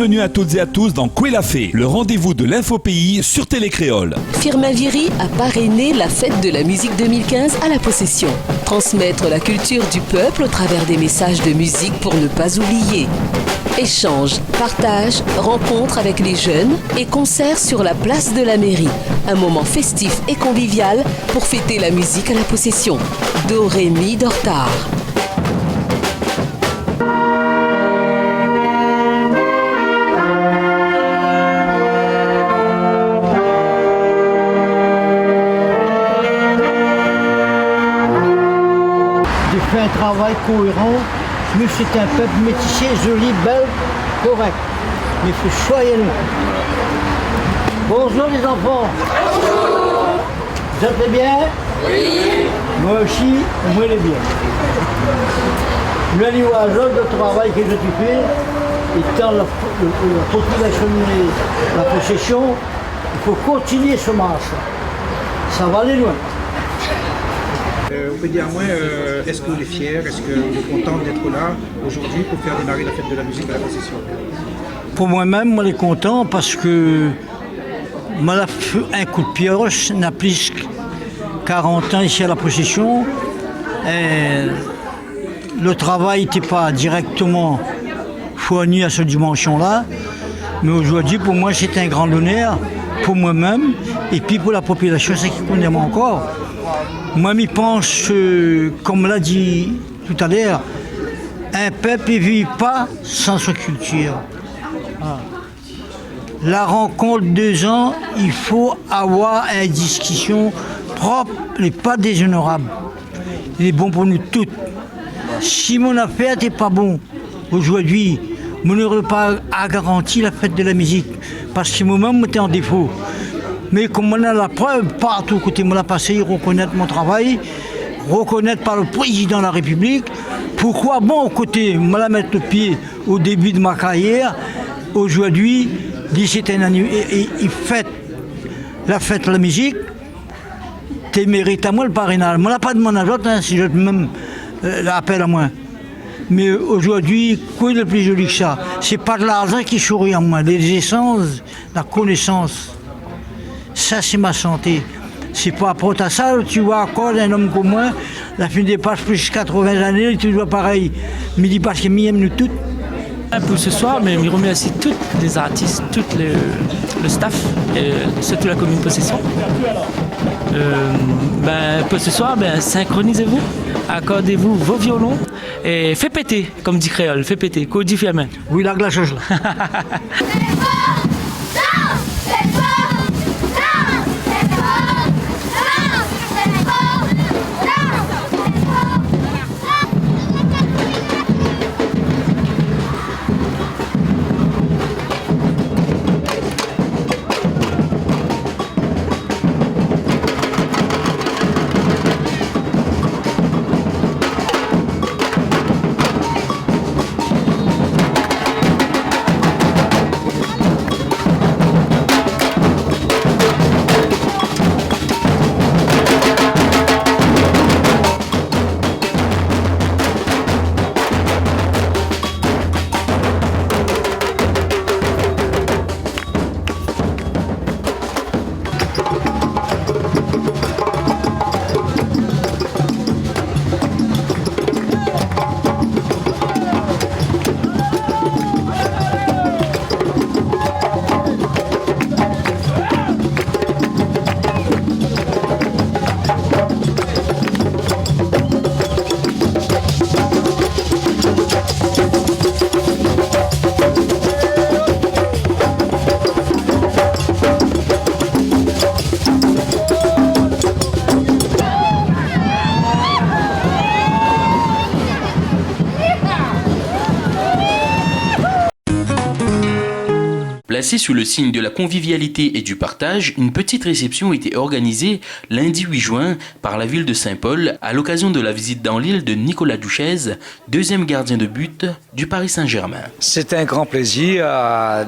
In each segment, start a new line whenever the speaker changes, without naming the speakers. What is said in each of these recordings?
Bienvenue à toutes et à tous dans Kouélafé, le rendez-vous de l'infopays sur Télécréole.
Firmin Viry a parrainé la fête de la musique 2015 à la Possession. Transmettre la culture du peuple au travers des messages de musique pour ne pas oublier. Échanges, partages, rencontres avec les jeunes et concerts sur la place de la mairie. Un moment festif et convivial pour fêter la musique à la Possession. Do, ré, mi, dortar.
J'ai fait un travail cohérent. Mais c'est un peuple métissé, joli, bel, correct. Mais il faut choyer nous. Bonjour les enfants. Bonjour. Vous êtes bien? Oui. Moi aussi, moi les bien. Le niveau de travail que je fais, étant la population de la Possession, il faut continuer ce marche. Ça va aller loin.
On peut dire à moi, est-ce que vous êtes fiers, est-ce que vous êtes content d'être là aujourd'hui pour faire démarrer la fête de la musique à la Possession?
Pour moi-même, moi, je suis content parce que moi, un coup de pioche n'a plus que 40 ans ici à la Possession. Et le travail n'était pas directement fourni à cette dimension-là. Mais aujourd'hui, pour moi, c'est un grand honneur pour moi-même et puis pour la population, c'est qui connaît encore. Moi, je pense, comme l'a dit tout à l'heure, un peuple ne vit pas sans sa culture. Ah. La rencontre 2 ans, il faut avoir une discussion propre et pas déshonorable. Il est bon pour nous toutes. Si mon affaire n'est pas bon aujourd'hui, je n'aurais pas à garantir la fête de la musique. Parce que moi-même, j'étais en défaut. Mais comme on a la preuve partout côté moi l'a passé, reconnaître mon travail, reconnaître par le président de la République, pourquoi bon côté moi la mettre le pied au début de ma carrière, aujourd'hui, c'est un anniversaire, il fête la fête de la musique, tu mérites à moi le parrainage. Moi, je n'ai pas demandé à l'autre, si je même l'appelle à moi. Mais aujourd'hui, quoi de plus joli que ça? C'est pas de l'argent qui sourit en moi, les essences, la connaissance. Ça, c'est ma santé. C'est pas après ça, tu vois encore un homme comme moi, la fin des pages plus de 80 années, tu vois pareil. Mais il dit parce que m'aime nous toutes.
Pour ce soir, mais je remercie tous les artistes, tout le staff, et surtout la commune Possession. Pour ce soir, synchronisez-vous, accordez-vous vos violons et faites péter, comme dit Créole, faites péter, qu'au Firmin.
Oui, la glace là.
Placée sous le signe de la convivialité et du partage, une petite réception était organisée lundi 8 juin par la ville de Saint-Paul à l'occasion de la visite dans l'île de Nicolas Duchesne, deuxième gardien de but du Paris Saint-Germain.
C'est un grand plaisir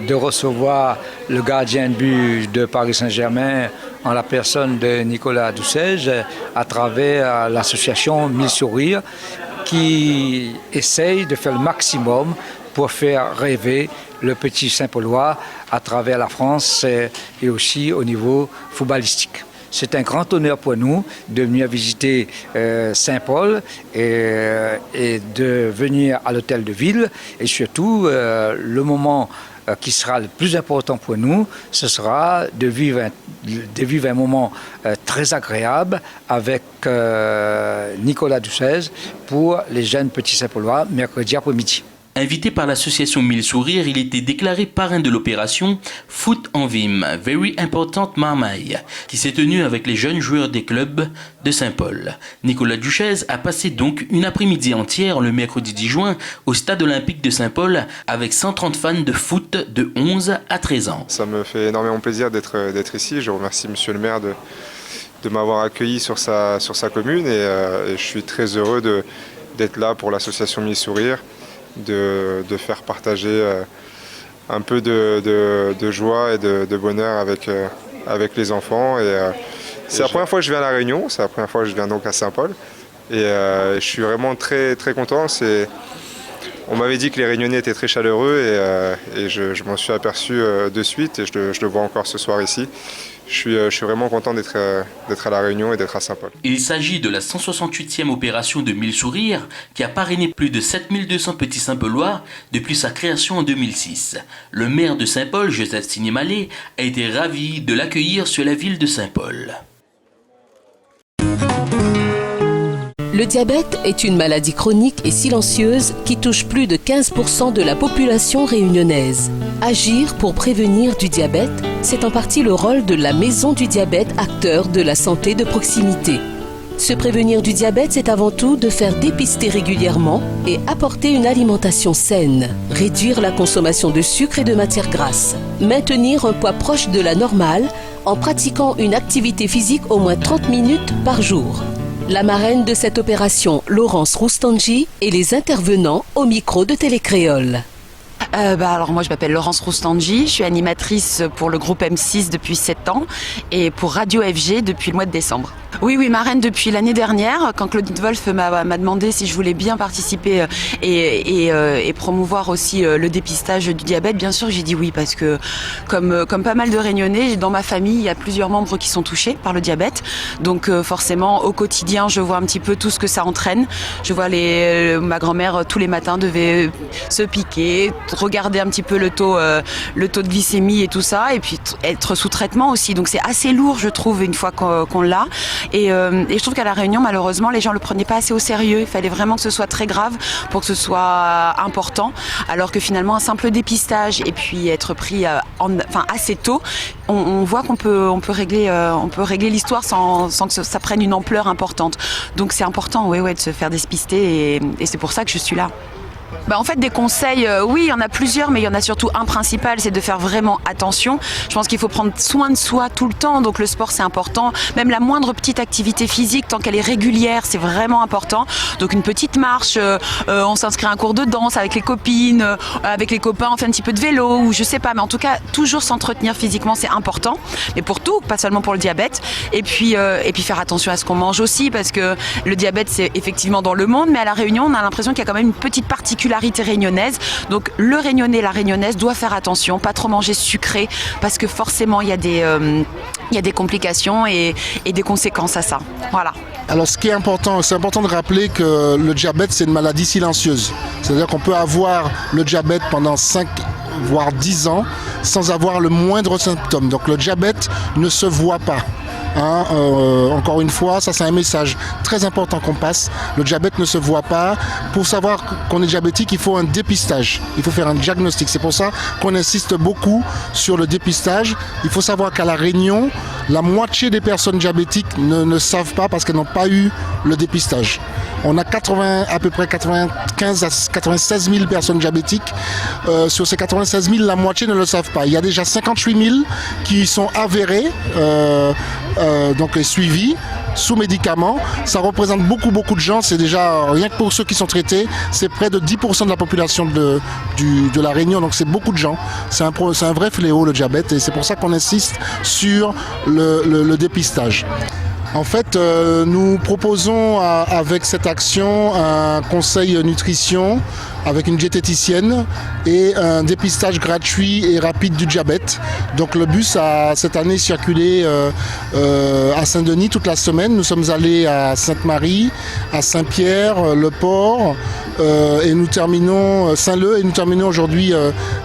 de recevoir le gardien de but de Paris Saint-Germain en la personne de Nicolas Duchesne à travers l'association Mille Sourires qui essaye de faire le maximum pour faire rêver le petit Saint-Paulois à travers la France et aussi au niveau footballistique. C'est un grand honneur pour nous de venir visiter Saint-Paul et de venir à l'hôtel de ville. Et surtout, le moment qui sera le plus important pour nous, ce sera de vivre un moment très agréable avec Nicolas Ducèze pour les jeunes petits Saint-Paulois, mercredi après-midi.
Invité par l'association Mille Sourires, il était déclaré parrain de l'opération Foot en Vim, Very Important Marmaille, qui s'est tenue avec les jeunes joueurs des clubs de Saint-Paul. Nicolas Ducèze a passé donc une après-midi entière le mercredi 10 juin au stade olympique de Saint-Paul avec 130 fans de foot de 11 à 13 ans.
Ça me fait énormément plaisir d'être ici. Je remercie monsieur le maire de m'avoir accueilli sur sa commune et je suis très heureux d'être là pour l'association Mille Sourires. De faire partager un peu de joie et de bonheur avec les enfants. C'est la première fois que je viens à La Réunion, c'est la première fois que je viens donc à Saint-Paul. Et je suis vraiment très, très content. On m'avait dit que les Réunionnais étaient très chaleureux et je m'en suis aperçu de suite et je le vois encore ce soir ici. Je suis vraiment content d'être à La Réunion et d'être à Saint-Paul.
Il s'agit de la 168e opération de Mille Sourires qui a parrainé plus de 7200 petits Saint-Paulois depuis sa création en 2006. Le maire de Saint-Paul, Joseph Signé-Mallet, a été ravi de l'accueillir sur la ville de Saint-Paul.
Le diabète est une maladie chronique et silencieuse qui touche plus de 15% de la population réunionnaise. Agir pour prévenir du diabète, c'est en partie le rôle de la Maison du diabète, acteur de la santé de proximité. Se prévenir du diabète, c'est avant tout de faire dépister régulièrement et apporter une alimentation saine, réduire la consommation de sucre et de matières grasses, maintenir un poids proche de la normale en pratiquant une activité physique au moins 30 minutes par jour. La marraine de cette opération, Laurence Roustanji, et les intervenants au micro de Télécréole.
Alors moi je m'appelle Laurence Roustanji, je suis animatrice pour le groupe M6 depuis 7 ans et pour Radio FG depuis le mois de décembre. Oui, marraine depuis l'année dernière, quand Claudine Wolf m'a demandé si je voulais bien participer et promouvoir aussi le dépistage du diabète. Bien sûr j'ai dit oui parce que comme pas mal de Réunionnais, dans ma famille il y a plusieurs membres qui sont touchés par le diabète. Donc forcément au quotidien je vois un petit peu tout ce que ça entraîne. Je vois ma grand-mère tous les matins devait se piquer, regarder un petit peu le taux de glycémie et tout ça, et puis être sous traitement aussi. Donc c'est assez lourd je trouve une fois qu'on l'a. Et je trouve qu'à La Réunion, malheureusement, les gens ne le prenaient pas assez au sérieux. Il fallait vraiment que ce soit très grave pour que ce soit important. Alors que finalement, un simple dépistage et puis être pris assez tôt, on voit qu'on peut régler l'histoire sans que ça prenne une ampleur importante. Donc c'est important de se faire dépister et c'est pour ça que je suis là. En fait, des conseils, oui, il y en a plusieurs, mais il y en a surtout un principal, c'est de faire vraiment attention. Je pense qu'il faut prendre soin de soi tout le temps, donc le sport c'est important. Même la moindre petite activité physique, tant qu'elle est régulière, c'est vraiment important. Donc une petite marche, on s'inscrit à un cours de danse avec les copines, avec les copains, on fait un petit peu de vélo, ou je sais pas, mais en tout cas, toujours s'entretenir physiquement, c'est important. Mais pour tout, pas seulement pour le diabète. Et puis faire attention à ce qu'on mange aussi, parce que le diabète c'est effectivement dans le monde, mais à La Réunion, on a l'impression qu'il y a quand même une petite particularité réunionnaise. Donc le Réunionnais, la Réunionnaise doit faire attention, pas trop manger sucré parce que forcément il y a des complications et des conséquences à ça. Voilà.
Alors ce qui est important, c'est important de rappeler que le diabète c'est une maladie silencieuse. C'est-à-dire qu'on peut avoir le diabète pendant 5 voire 10 ans sans avoir le moindre symptôme. Donc le diabète ne se voit pas. Encore une fois, ça c'est un message très important qu'on passe. Le diabète ne se voit pas. Pour savoir qu'on est diabétique, il faut un dépistage. Il faut faire un diagnostic. C'est pour ça qu'on insiste beaucoup sur le dépistage. Il faut savoir qu'à La Réunion, la moitié des personnes diabétiques ne savent pas parce qu'elles n'ont pas eu le dépistage. On a à peu près 95 à 96 000 personnes diabétiques. Sur ces 96 000, la moitié ne le savent pas. Il y a déjà 58 000 qui sont avérés, donc suivis sous médicaments. Ça représente beaucoup de gens. C'est déjà, rien que pour ceux qui sont traités, c'est près de 10% de la population de La Réunion. Donc c'est beaucoup de gens. C'est un vrai fléau le diabète et c'est pour ça qu'on insiste sur le dépistage. En fait, nous proposons avec cette action un conseil nutrition avec une diététicienne et un dépistage gratuit et rapide du diabète. Donc le bus a cette année circulé à Saint-Denis toute la semaine. Nous sommes allés à Sainte-Marie, à Saint-Pierre, Le Port et nous terminons Saint-Leu et nous terminons aujourd'hui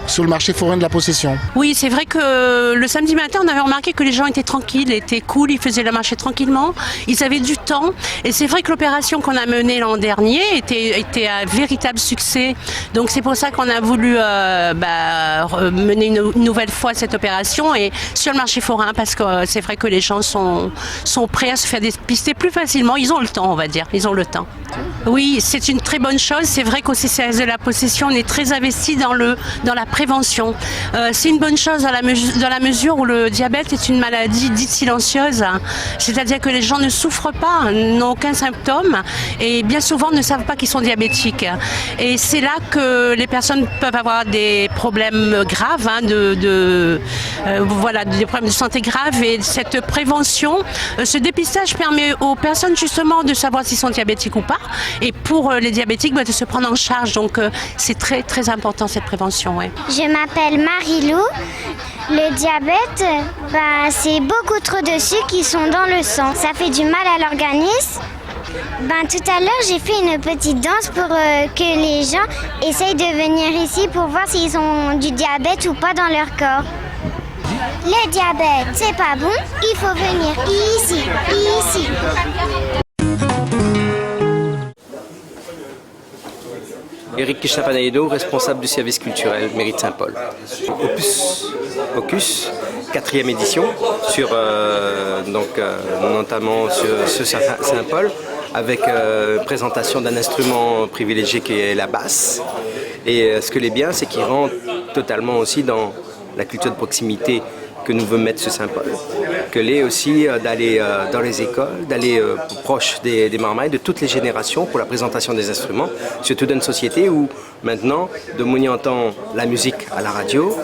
sur le marché forain de la Possession.
Oui, c'est vrai que le samedi matin, on avait remarqué que les gens étaient tranquilles, étaient cool, ils faisaient le marché tranquillement, ils avaient du temps. Et c'est vrai que l'opération qu'on a menée l'an dernier était un véritable succès. Donc c'est pour ça qu'on a voulu mener une nouvelle fois cette opération et sur le marché forain, parce que c'est vrai que les gens sont prêts à se faire dépister plus facilement. Ils ont le temps, on va dire, ils ont le temps. Oui, c'est une très bonne chose. C'est vrai qu'au CCAS de la Possession, on est très investi dans la prévention. C'est une bonne chose dans la mesure où le diabète est une maladie dite silencieuse, c'est-à-dire que les gens ne souffrent pas, n'ont aucun symptôme et bien souvent ne savent pas qu'ils sont diabétiques. Et c'est là que les personnes peuvent avoir des problèmes graves, des problèmes de santé graves. Et cette prévention, ce dépistage permet aux personnes justement de savoir s'ils sont diabétiques ou pas. Et pour les diabétiques, de se prendre en charge. Donc c'est très très important cette prévention. Ouais.
Je m'appelle Marilou. Le diabète, c'est beaucoup trop de sucres qui sont dans le sang. Ça fait du mal à l'organisme. Tout à l'heure, j'ai fait une petite danse pour que les gens essayent de venir ici pour voir s'ils ont du diabète ou pas dans leur corps. Le diabète, c'est pas bon, il faut venir ici.
Eric Kishnapanaido, responsable du service culturel Mairie de Saint-Paul. Opus, 4e édition, notamment sur Saint-Paul, avec présentation d'un instrument privilégié qui est la basse. Et ce que l'est bien, c'est qu'il rentre totalement aussi dans la culture de proximité que nous voulons mettre sur Saint-Paul. Que l'est aussi d'aller dans les écoles, d'aller proche des marmailles, de toutes les générations pour la présentation des instruments, surtout dans une société où maintenant, Domoni entend la musique à la radio,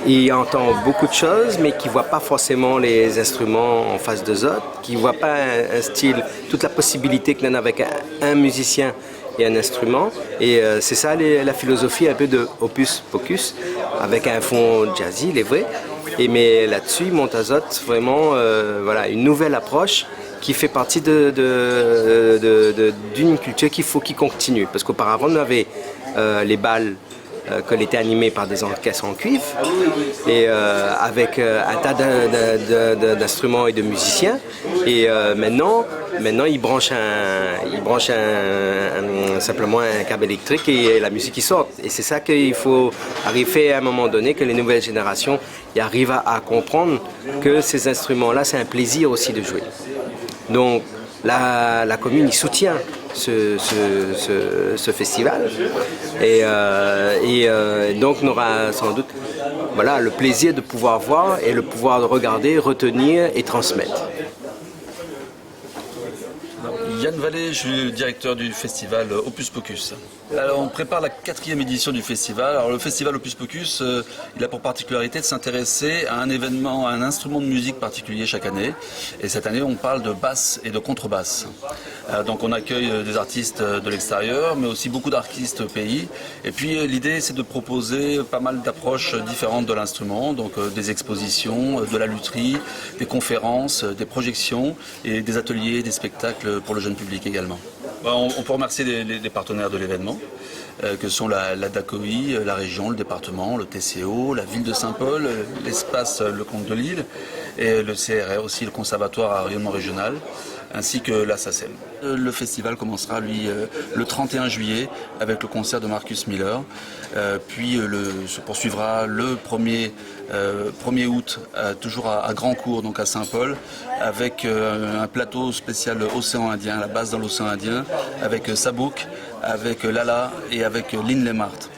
il entend beaucoup de choses, mais qui ne voit pas forcément les instruments en face d'eux autres, qui ne voit pas un style, toute la possibilité qu'il y en a avec un musicien et un instrument. Et c'est ça la philosophie un peu de Opus Pocus, avec un fond jazzy, il est vrai. Mais là-dessus, il monte à Zot vraiment une nouvelle approche qui fait partie d'une culture qu'il faut qu'il continue. Parce qu'auparavant, on avait les balles qu'elle était animée par des orchestres en cuivre et avec un tas d'instruments et de musiciens. Et maintenant, ils branchent simplement un câble électrique et la musique qui sort. Et c'est ça qu'il faut arriver à un moment donné, que les nouvelles générations y arrivent à comprendre que ces instruments-là, c'est un plaisir aussi de jouer. Donc la commune y soutient ce festival et donc on aura sans doute le plaisir de pouvoir voir et le pouvoir de regarder, retenir et transmettre.
Yann Vallée, je suis le directeur du festival Opus Pocus. Alors, on prépare la 4e édition du festival. Alors, le festival Opus Pocus, il a pour particularité de s'intéresser à un événement, à un instrument de musique particulier chaque année. Et cette année, on parle de basse et de contrebasse. Donc, on accueille des artistes de l'extérieur, mais aussi beaucoup d'artistes au pays. Et puis, l'idée, c'est de proposer pas mal d'approches différentes de l'instrument. Donc, des expositions, de la lutherie, des conférences, des projections et des ateliers, des spectacles pour le jeune public également. On peut remercier les partenaires de l'événement, que sont la DACOI, la région, le département, le TCO, la ville de Saint-Paul, l'espace Le Comte de Lille et le CRR aussi, le Conservatoire à rayonnement régional, ainsi que la SACEM. Le festival commencera, lui, le 31 juillet avec le concert de Marcus Miller, puis se poursuivra le 1er août, toujours à Grandcourt, donc à Saint-Paul, avec un plateau spécial Océan Indien, la base dans l'Océan Indien, avec Sabouk, avec Lala et avec Lynn Lemart.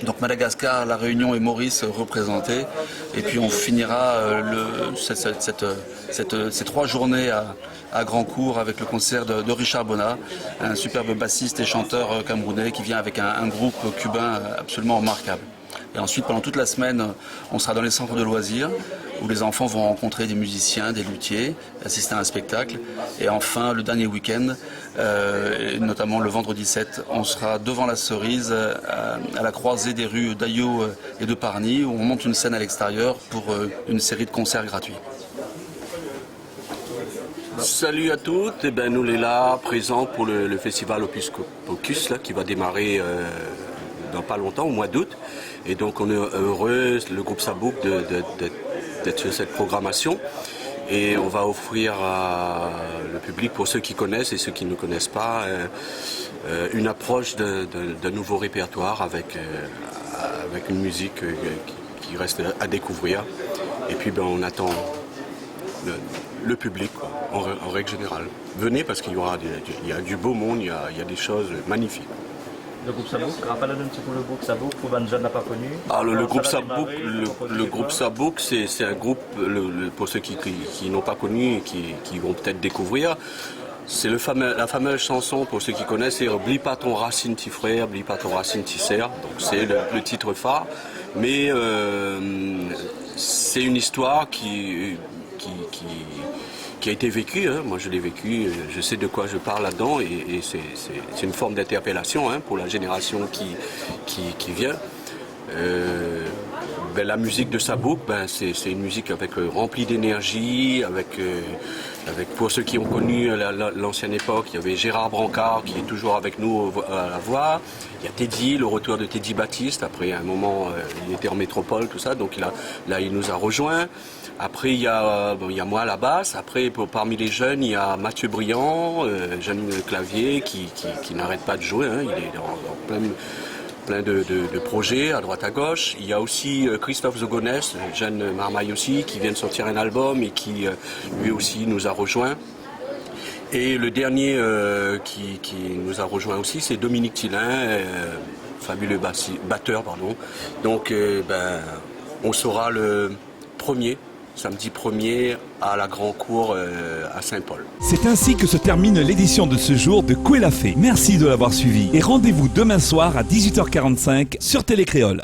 Donc Madagascar, La Réunion et Maurice représentés. Et puis on finira ces 3 journées à Grandcourt avec le concert de Richard Bona, un superbe bassiste et chanteur camerounais qui vient avec un groupe cubain absolument remarquable. Et ensuite, pendant toute la semaine, on sera dans les centres de loisirs où les enfants vont rencontrer des musiciens, des luthiers, assister à un spectacle. Et enfin, le dernier week-end, notamment le vendredi 7, on sera devant la Cerise à la croisée des rues d'Aillot et de Pargny où on monte une scène à l'extérieur pour une série de concerts gratuits.
Salut à toutes, et ben, nous les là présents pour le festival Opus Pocus là, qui va démarrer dans pas longtemps, au mois d'août. Et donc on est heureux, le groupe Sabouk, d'être sur cette programmation. Et on va offrir à le public, pour ceux qui connaissent et ceux qui ne connaissent pas, une approche d'un nouveau répertoire avec une musique qui reste à découvrir. Et puis ben, on attend le public, quoi, en règle générale. Venez parce qu'il y a du beau monde, il y a des choses magnifiques.
Le groupe Sabouk, rappelle-nous un petit peu le groupe Sabouk, pour les gens n'a pas connu.
Alors le groupe Sabouk, c'est un groupe, pour ceux qui n'ont pas connu et qui vont peut-être découvrir, c'est la fameuse chanson, pour ceux qui connaissent, c'est « Oublie pas ton racine, petit frère, oublie pas ton racine, petit sœur ». Donc c'est le titre phare, mais c'est une histoire qui a été vécue, hein. Moi je l'ai vécue, je sais de quoi je parle là-dedans et c'est une forme d'interpellation, hein, pour la génération qui vient. Ben, la musique de Sabouk, ben, c'est une musique remplie d'énergie, pour ceux qui ont connu l'ancienne époque, il y avait Gérard Brancard qui est toujours avec nous à la voix, il y a Teddy, le retour de Teddy Baptiste, après un moment il était en métropole, tout ça, donc là il nous a rejoints. Après il y a moi à la basse, après parmi les jeunes il y a Mathieu Briand, jeune clavier qui n'arrête pas de jouer, hein, il est en plein de projets à droite à gauche. Il y a aussi Christophe Zogonès, jeune marmaille aussi, qui vient de sortir un album et qui lui aussi nous a rejoints. Et le dernier qui nous a rejoint aussi, c'est Dominique Tillin, fabuleux batteur, pardon. Donc on sera le samedi 1er à la Grand Cour à Saint-Paul.
C'est ainsi que se termine l'édition de ce jour de Koué la Fée. Merci de l'avoir suivi et rendez-vous demain soir à 18h45 sur Télé Créole.